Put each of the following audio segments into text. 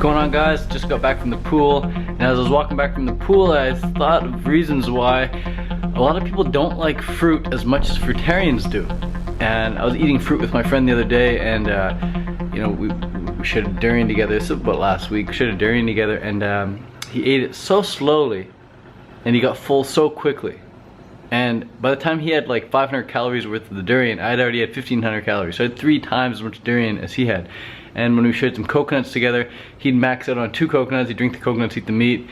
going on, guys? Just got back from the pool, and as I was walking back from the pool, I thought of reasons why a lot of people don't like fruit as much as fruitarians do. And I was eating fruit with my friend the other day, and you know, we shared a durian together. This was about last week. We shared a durian together, and he ate it so slowly, and he got full so quickly. And by the time he had like 500 calories worth of the durian, I had already had 1,500 calories. So I had 3 times as much durian as he had. And when we shared some coconuts together, he'd max out on 2 coconuts, he'd drink the coconuts, eat the meat.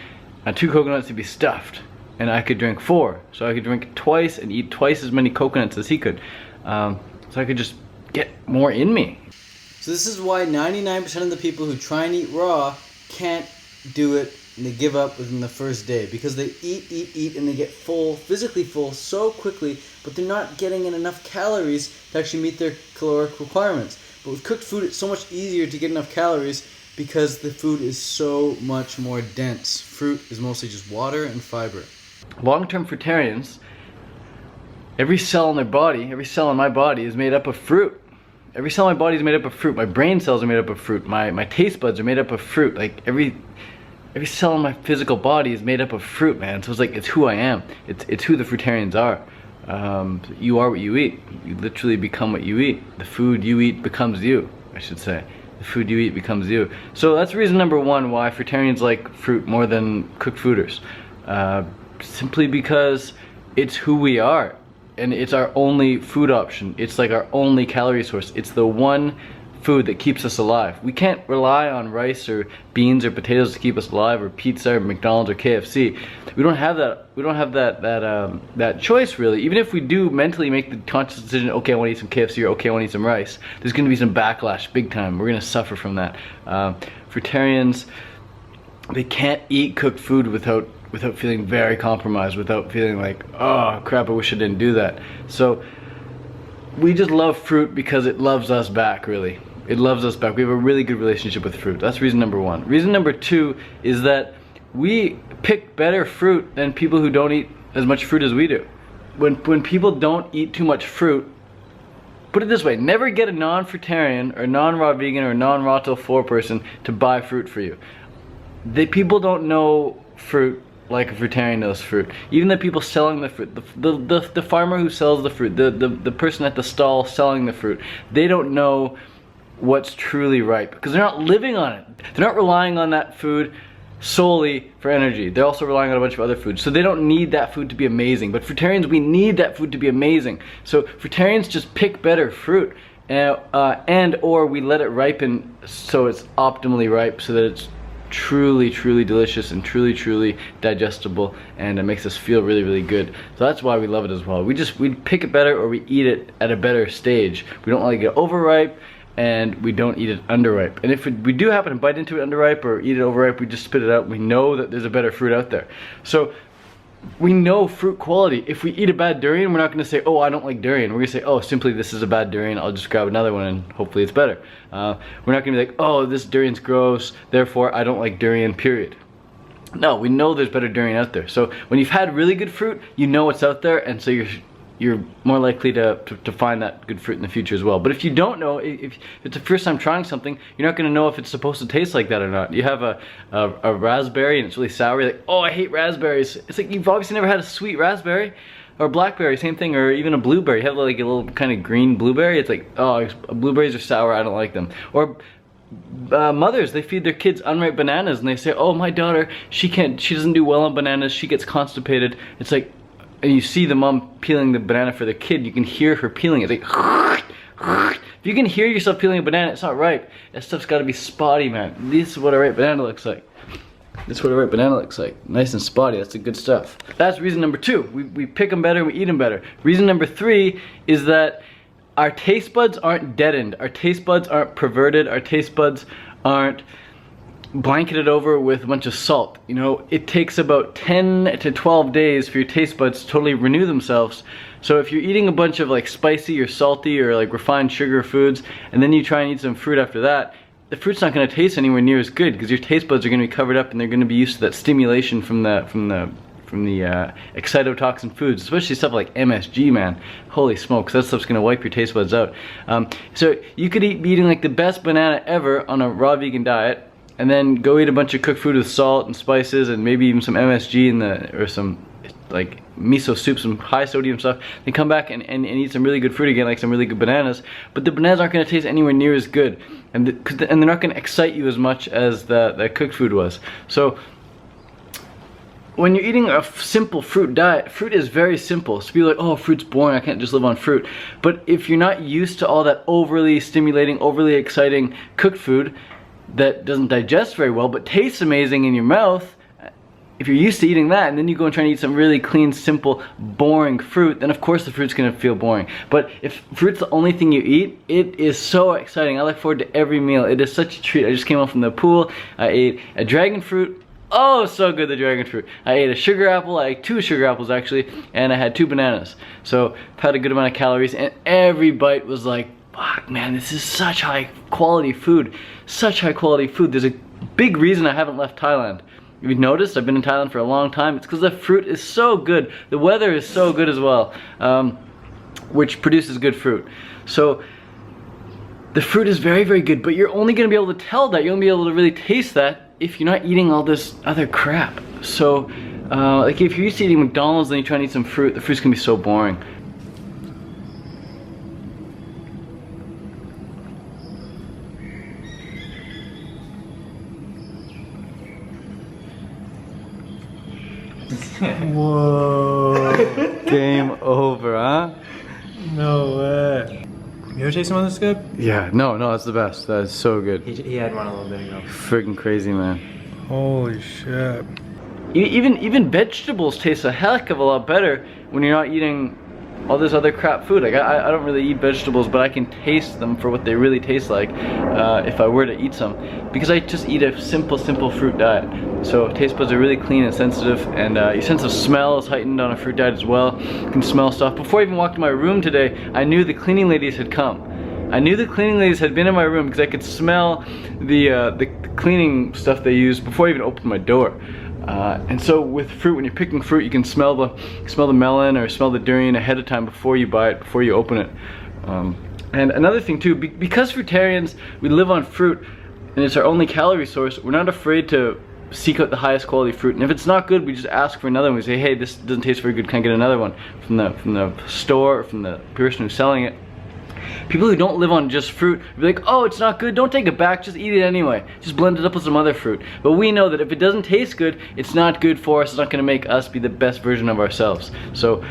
On 2 coconuts, he'd be stuffed. And I could drink 4. So I could drink twice and eat twice as many coconuts as he could. So I could just get more in me. So this is why 99% of the people who try and eat raw can't do it, and they give up within the first day, because they eat, and they get full, physically full, so quickly, but they're not getting in enough calories to actually meet their caloric requirements. But with cooked food, it's so much easier to get enough calories because the food is so much more dense. Fruit is mostly just water and fiber. Long-term fruitarians, every cell in their body, every cell in my body is made up of fruit. Every cell in my body is made up of fruit. My brain cells are made up of fruit. My taste buds are made up of fruit. Like every cell in my physical body is made up of fruit, man. So it's like, it's who I am. It's who the fruitarians are. You are what you eat. You literally become what you eat. The food you eat becomes you, I should say. The food you eat becomes you. So that's reason number 1 why fruitarians like fruit more than cooked fooders. Simply because it's who we are. And it's our only food option. It's like our only calorie source. It's the one food that keeps us alive. We can't rely on rice or beans or potatoes to keep us alive, or pizza or McDonald's or KFC. We don't have that. We don't have that choice, really. Even if we do mentally make the conscious decision, okay, I want to eat some KFC, or okay, I want to eat some rice, there's going to be some backlash, big time. We're going to suffer from that. Fruitarians, they can't eat cooked food without feeling very compromised, without feeling like, oh crap, I wish I didn't do that. So we just love fruit because it loves us back, really. It loves us back. We have a really good relationship with fruit. That's reason number 1. Reason number 2 is that we pick better fruit than people who don't eat as much fruit as we do. When people don't eat too much fruit, put it this way, never get a non-fruitarian or non-raw vegan or non-raw till 4 person to buy fruit for you. People don't know fruit like a fruitarian knows fruit. Even the people selling the fruit, the farmer who sells the fruit, the person at the stall selling the fruit, they don't know what's truly ripe because they're not living on it. They're not relying on that food solely for energy. They're also relying on a bunch of other foods. So they don't need that food to be amazing. But fruitarians, we need that food to be amazing. So fruitarians just pick better fruit, and or we let it ripen so it's optimally ripe, so that it's truly delicious and truly digestible, and it makes us feel really good. So that's why we love it as well. We pick it better, or we eat it at a better stage. We don't like it overripe, and we don't eat it underripe. And if we do happen to bite into it underripe or eat it overripe, we just spit it out. We know that there's a better fruit out there. So we know fruit quality. If we eat a bad durian, we're not going to say, oh, I don't like durian. We're going to say, oh, simply this is a bad durian, I'll just grab another one and hopefully it's better. We're not going to be like, oh, this durian's gross, therefore I don't like durian, period. No, we know there's better durian out there. So when you've had really good fruit, you know what's out there, and so you're more likely to find that good fruit in the future as well. But if you don't know, if it's the first time trying something, you're not going to know if it's supposed to taste like that or not. You have a raspberry and it's really sour, you're like, oh, I hate raspberries. It's like, you've obviously never had a sweet raspberry. Or blackberry, same thing, or even a blueberry. You have like a little kind of green blueberry, it's like, oh, blueberries are sour, I don't like them. Or mothers, they feed their kids unripe bananas and they say, oh, my daughter, she doesn't do well on bananas, she gets constipated. It's like, and you see the mom peeling the banana for the kid, you can hear her peeling it. It's like, if you can hear yourself peeling a banana, it's not ripe. That stuff's gotta be spotty, man. This is what a ripe banana looks like. This is what a ripe banana looks like. Nice and spotty, that's the good stuff. That's reason number 2. We pick them better, we eat them better. Reason number 3 is that our taste buds aren't deadened. Our taste buds aren't perverted. Our taste buds aren't blanketed over with a bunch of salt. You know, it takes about 10 to 12 days for your taste buds to totally renew themselves. So if you're eating a bunch of like spicy or salty or like refined sugar foods, and then you try and eat some fruit after that, the fruit's not going to taste anywhere near as good because your taste buds are going to be covered up and they're going to be used to that stimulation from the excitotoxin foods, especially stuff like MSG, man. Holy smokes, that stuff's gonna wipe your taste buds out. So you could be eating like the best banana ever on a raw vegan diet, and then go eat a bunch of cooked food with salt and spices and maybe even some MSG in the, or some like miso soup, some high sodium stuff. Then come back and eat some really good fruit again, like some really good bananas. But the bananas aren't going to taste anywhere near as good, and they're not going to excite you as much as the cooked food was. So when you're eating a simple fruit diet, fruit is very simple. So people are like, oh, fruit's boring, I can't just live on fruit. But if you're not used to all that overly stimulating, overly exciting cooked food that doesn't digest very well but tastes amazing in your mouth, if you're used to eating that and then you go and try and eat some really clean, simple, boring fruit, then of course the fruit's gonna feel boring. But if fruit's the only thing you eat, it is so exciting. I look forward to every meal. It is such a treat. I just came home from the pool. I ate a dragon fruit. Oh, so good, the dragon fruit. I ate a sugar apple, I ate 2 sugar apples actually, and I had 2 bananas. So I've had a good amount of calories, and every bite was like, fuck man, this is such high quality food. Such high quality food. There's a big reason I haven't left Thailand. If you've noticed, I've been in Thailand for a long time. It's because the fruit is so good. The weather is so good as well, which produces good fruit. So the fruit is very, very good, but you're only gonna be able to tell that, you're gonna be able to really taste that if you're not eating all this other crap. So, like if you're used to eating McDonald's and you try and eat some fruit, the fruit's gonna be so boring. Whoa. Game over, huh? No way. You ever taste one that's good? Yeah, no, that's the best. That is so good. He had one a little bit ago. Freaking crazy, man. Holy shit. Even vegetables taste a heck of a lot better when you're not eating all this other crap food. Like I don't really eat vegetables, but I can taste them for what they really taste like if I were to eat some, because I just eat a simple fruit diet. So taste buds are really clean and sensitive, and your sense of smell is heightened on a fruit diet as well. You can smell stuff. Before I even walked in my room today, I knew the cleaning ladies had come. I knew the cleaning ladies had been in my room because I could smell the cleaning stuff they use before I even opened my door. And so with fruit, when you're picking fruit, you can smell the melon or smell the durian ahead of time before you buy it, before you open it. And another thing too, because fruitarians, we live on fruit and it's our only calorie source, we're not afraid to seek out the highest quality fruit. And if it's not good, we just ask for another one. We say, hey, this doesn't taste very good, can I get another one? From the store or from the person who's selling it. People who don't live on just fruit be like, oh, it's not good, don't take it back, just eat it anyway. Just blend it up with some other fruit. But we know that if it doesn't taste good, it's not good for us, it's not gonna make us be the best version of ourselves. So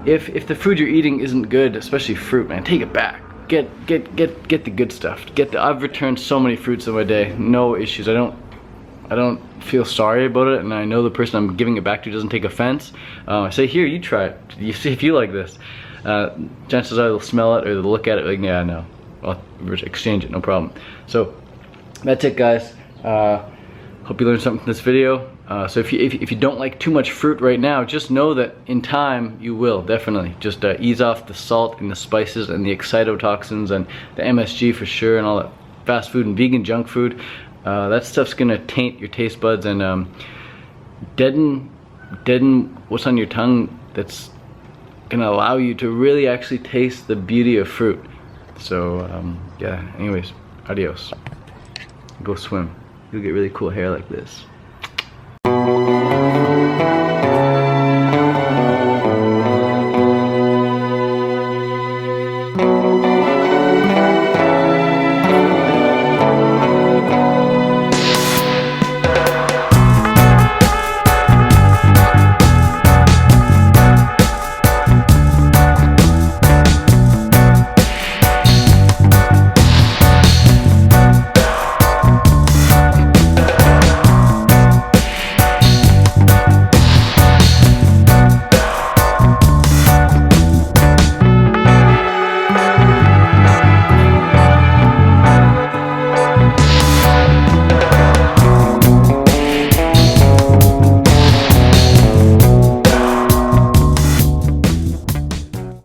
if the food you're eating isn't good, especially fruit, man, take it back. Get the good stuff. I've returned so many fruits in my day, no issues. I don't feel sorry about it, and I know the person I'm giving it back to doesn't take offense. I say, here, you try it. You see if you like this. Chances are they'll smell it or they'll look at it like, yeah, no, I'll exchange it, no problem. So that's it, guys. Hope you learned something from this video. So if you don't like too much fruit right now, just know that in time you will, definitely. Just ease off the salt and the spices and the excitotoxins and the MSG for sure, and all that fast food and vegan junk food. That stuff's gonna taint your taste buds and deaden what's on your tongue that's gonna allow you to really actually taste the beauty of fruit. So yeah, anyways, adios. Go swim. You'll get really cool hair like this.